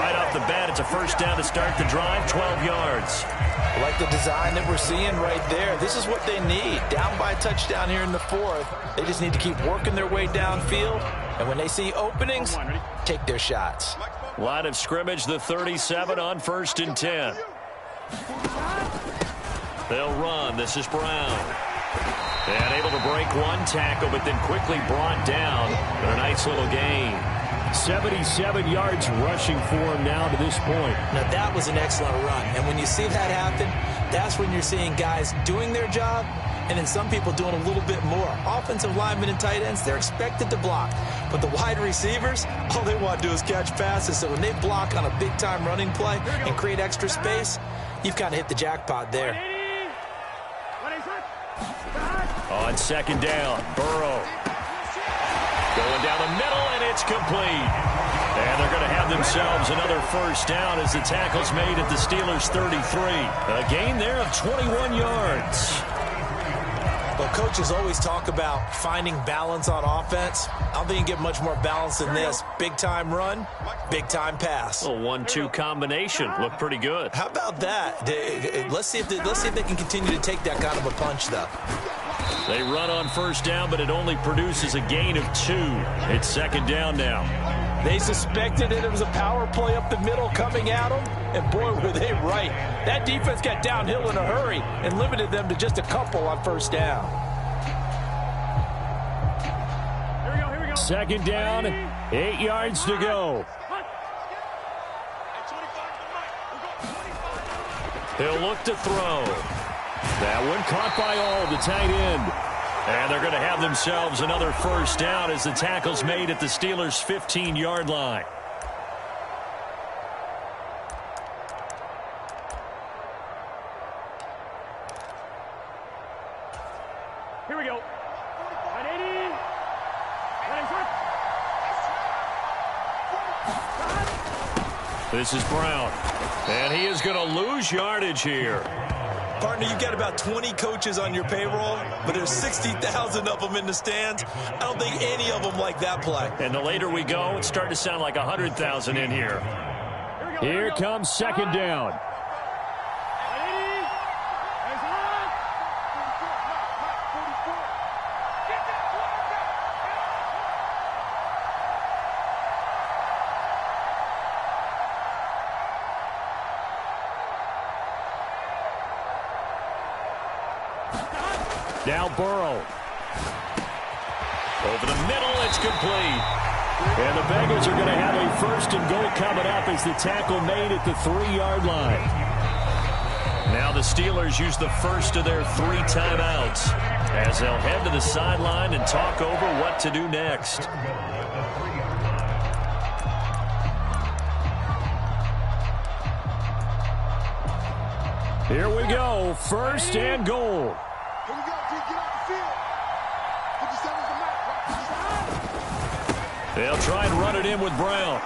Speaker 2: Right off the bat, it's a 1st down to start the drive, 12 yards.
Speaker 4: I like the design that we're seeing right there. This is what they need. Down by a touchdown here in the 4th. They just need to keep working their way downfield. And when they see openings, take their shots.
Speaker 2: Line of scrimmage, the 37 on 1st and 10. They'll run. This is Brown.
Speaker 1: And able to break one tackle, but then quickly brought down for a nice little gain. 77 yards rushing for him now to this point.
Speaker 4: Now, that was an excellent run. And when you see that happen, that's when you're seeing guys doing their job and then some people doing a little bit more. Offensive linemen and tight ends, they're expected to block. But the wide receivers, all they want to do is catch passes. So when they block on a big-time running play and create extra space, you've kind of hit the jackpot there.
Speaker 1: On second down, Burrow. Going down the middle, and it's complete. And they're going to have themselves another first down as the tackle's made at the Steelers' 33. A gain there of 21 yards.
Speaker 4: Well, coaches always talk about finding balance on offense. I don't think you get much more balance than this. Big-time run, big-time pass.
Speaker 1: A 1-2 combination. Looked pretty good.
Speaker 4: How about that? Let's see if they can continue to take that kind of a punch, though.
Speaker 1: They run on first down, but it only produces a gain of 2. It's second down now.
Speaker 5: They suspected it was a power play up the middle coming at them, and boy, were they right. That defense got downhill in a hurry and limited them to just a couple on first down.
Speaker 6: Here we go.
Speaker 1: Second down, 8 yards to go. He'll look to throw. That one caught by all, the tight end. And they're going to have themselves another first down as the tackle's made at the Steelers' 15-yard line.
Speaker 6: Here we go. 180.
Speaker 1: This is Brown. And he is going to lose yardage here.
Speaker 4: Partner, you've got about 20 coaches on your payroll, but there's 60,000 of them in the stands. I don't think any of them like that play.
Speaker 1: And the later we go, it's starting to sound like 100,000 in here. Here comes second down. Now Burrow. Over the middle, it's complete. And the Bengals are going to have a first and goal coming up as the tackle made at the 3-yard line. Now the Steelers use the first of their 3 timeouts as they'll head to the sideline and talk over what to do next. Here we go, first and goal. They'll try and run it in with Brown.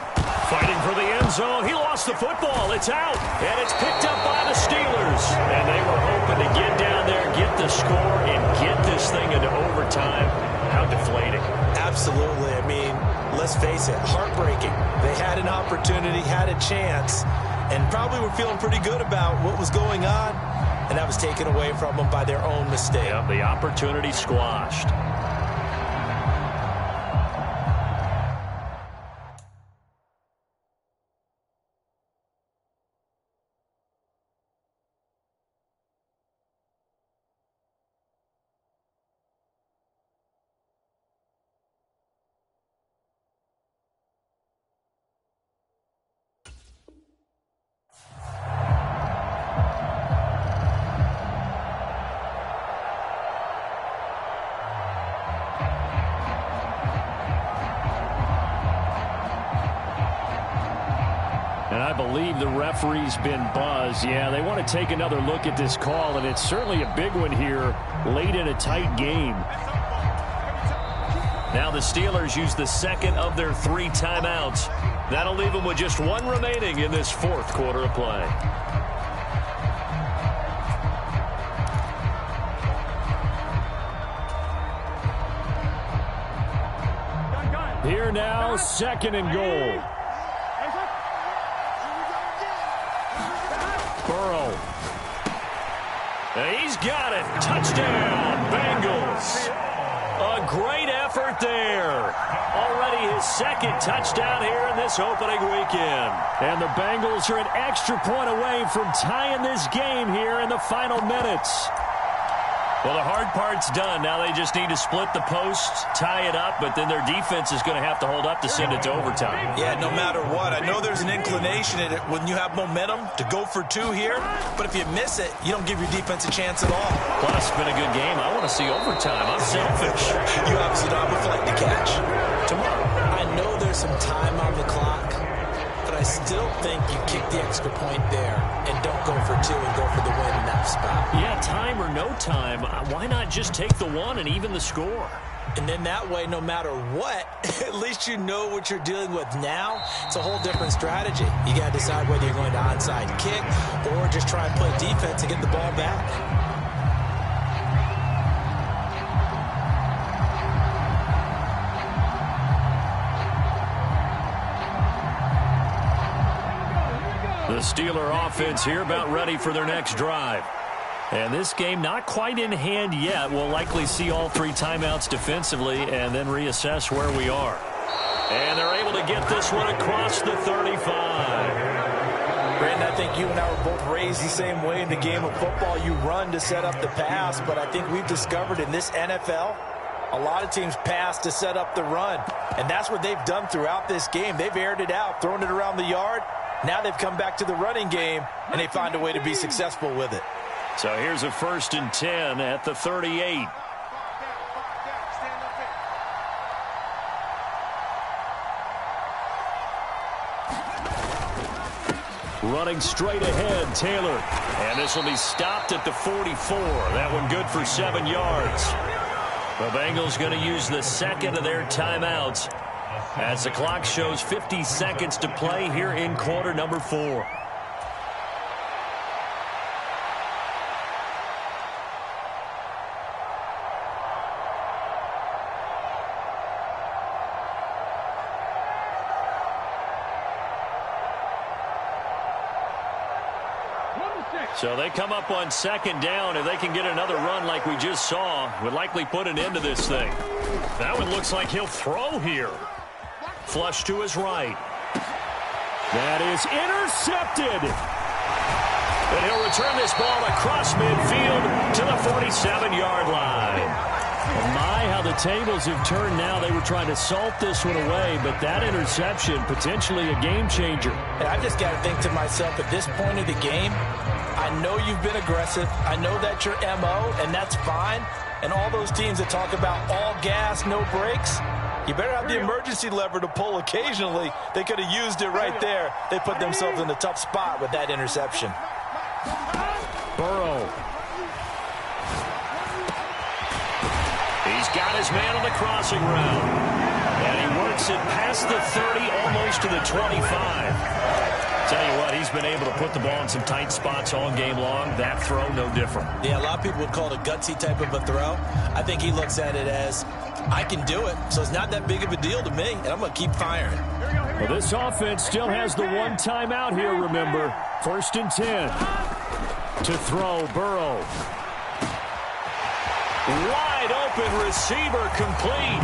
Speaker 1: Fighting for the end zone. He lost the football. It's out. And it's picked up by the Steelers. And they were hoping to get down there, get the score, and get this thing into overtime. How deflating.
Speaker 4: Absolutely. I mean, let's face it, heartbreaking. They had an opportunity, had a chance, and probably were feeling pretty good about what was going on. And that was taken away from them by their own mistake.
Speaker 1: Yeah, the opportunity squashed. And I believe the referee's been buzzed. Yeah, they want to take another look at this call, and it's certainly a big one here late in a tight game. Now the Steelers use the second of their 3 timeouts. That'll leave them with just 1 remaining in this 4th quarter of play. Here now, second and goal. Burrow. He's got it. Touchdown, Bengals. A great effort there. Already his 2nd touchdown here in this opening weekend. And the Bengals are an extra point away from tying this game here in the final minutes.
Speaker 2: Well, the hard part's done. Now they just need to split the posts, tie it up, but then their defense is going to have to hold up to send it to overtime.
Speaker 4: Yeah, no matter what. I know there's an inclination in it when you have momentum to go for two here, but if you miss it, you don't give your defense a chance at all.
Speaker 2: Plus, it's been a good game. I want to see overtime. I'm selfish.
Speaker 4: You obviously don't have a flight to catch tomorrow.
Speaker 5: I know there's some time on the clock, but I still think you kick the extra point there and don't go for two and go for the win in that spot.
Speaker 1: Yeah, time or no time, why not just take the one and even the score?
Speaker 5: And then that way, no matter what, at least you know what you're dealing with now. It's a whole different strategy. You got to decide whether you're going to onside kick or just try and play defense and get the ball back.
Speaker 1: The Steeler offense here about ready for their next drive. And this game not quite in hand yet. We'll likely see all three timeouts defensively and then reassess where we are. And they're able to get this one across the 35.
Speaker 5: Brandon, I think you and I were both raised the same way in the game of football. You run to set up the pass, but I think we've discovered in this NFL, a lot of teams pass to set up the run. And that's what they've done throughout this game. They've aired it out, thrown it around the yard. Now they've come back to the running game, and they find a way to be successful with it.
Speaker 1: So here's a 1st and 10 at the 38. Running straight ahead, Taylor. And this will be stopped at the 44. That one good for 7 yards. The Bengals going to use the second of their timeouts as the clock shows 50 seconds to play here in quarter number 4. So they come up on 2nd down. If they can get another run like we just saw, would likely put an end to this thing. That one looks like he'll throw here. Flush to his right. That is intercepted. And he'll return this ball across midfield to the 47-yard line. My, how the tables have turned now. They were trying to salt this one away, but that interception, potentially a game changer.
Speaker 5: And I just got to think to myself, at this point of the game, I know you've been aggressive. I know that's your MO, and that's fine. And all those teams that talk about all gas, no brakes, you better have the emergency lever to pull occasionally. They could have used it right there. They put themselves in a tough spot with that interception.
Speaker 1: Burrow. He's got his man on the crossing route. And he works it past the 30, almost to the 25. Tell you what, he's been able to put the ball in some tight spots all game long. That throw, no different.
Speaker 5: Yeah, a lot of people would call it a gutsy type of a throw. I think he looks at it as, I can do it, so it's not that big of a deal to me, and I'm going to keep firing.
Speaker 1: Well, this offense still has the one timeout here, remember. 1st and 10. To throw, Burrow. Wide open receiver complete.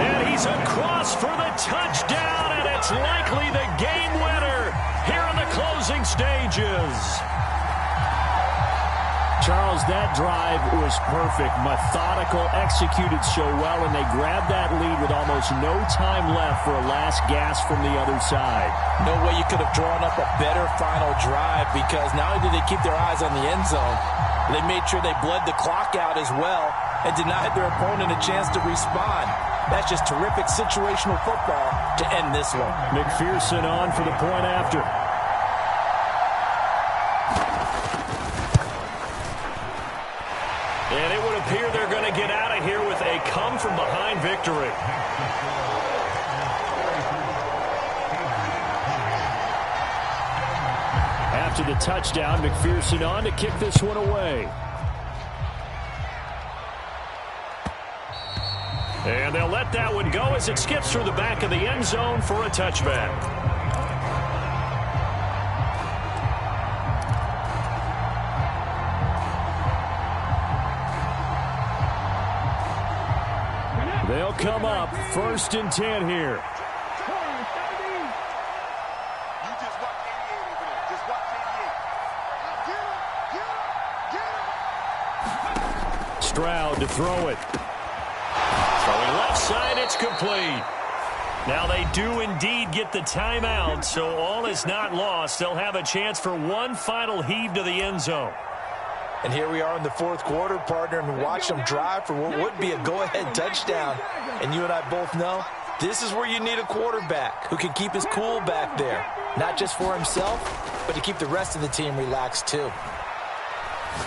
Speaker 1: And he's across for the touchdown, and it's likely the game winner here in the closing stages. Charles, that drive was perfect. Methodical, executed so well, and they grabbed that lead with almost no time left for a last gasp from the other side.
Speaker 5: No way you could have drawn up a better final drive, because not only did they keep their eyes on the end zone, they made sure they bled the clock out as well and denied their opponent a chance to respond. That's just terrific situational football to end this one.
Speaker 1: McPherson on for the point after. And it would appear they're going to get out of here with a come-from-behind victory. After the touchdown, McPherson on to kick this one away. And they'll let that one go as it skips through the back of the end zone for a touchback. They'll come up 1st and 10 here. to throw it.
Speaker 2: Throwing left side, it's complete. Now they do indeed get the timeout, so all is not lost. They'll have a chance for one final heave to the end zone.
Speaker 4: And here we are in the fourth quarter, partner, and watch them drive for what would be a go-ahead touchdown. And you and I both know this is where you need a quarterback who can keep his cool back there, not just for himself, but to keep the rest of the team relaxed too.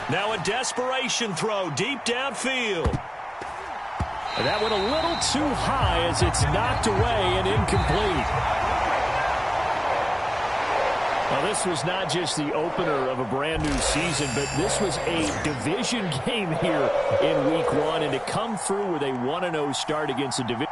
Speaker 2: Now a desperation throw deep downfield.
Speaker 1: And that went a little too high as it's knocked away and incomplete. Well, this was not just the opener of a brand new season, but this was a division game here in week 1. And to come through with a 1-0 start against a division.